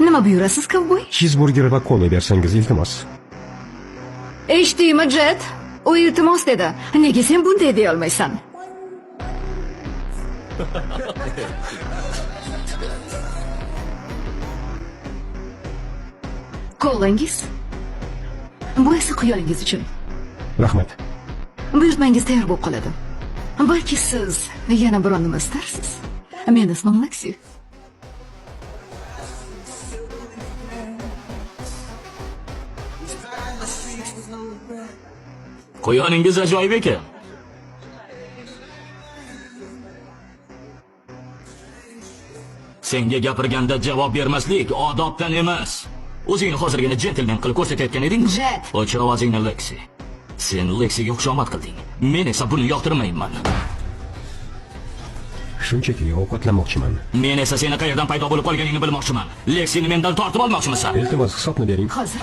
Nima buyurasiz, kovboy? Cheeseburger va kola bersangiz iltimos. Eshitdingmi, Jet? U iltimos dedi. Nega sen bunday deya olmaysan? Kolangiz? Bu esa quyoningiz uchun. Rahmat. Buyurtmangiz tayyor bo'lib qoladi. Balki siz yana biron nima istarsiz. Meni ismim Lexi. Quyoningiz ajoyib ekan. Senga gapirganda javob bermaslik odobdan emas. O'zingni hozirgina jentelmen qilib ko'rsatayotgan eding. Jet. O'chir ovozingni, Lexi. Sen Lexiga xushomad qilding. Men esa buni yoqtirmayman. Shunchaki ovqatlanmoqchiman. Men esa seni qayerdan paydo bo'lib qolganingni bilmoqchiman. Lexini mendan tortib olmoqchimisan? Iltimos hisobni bering. Hozir.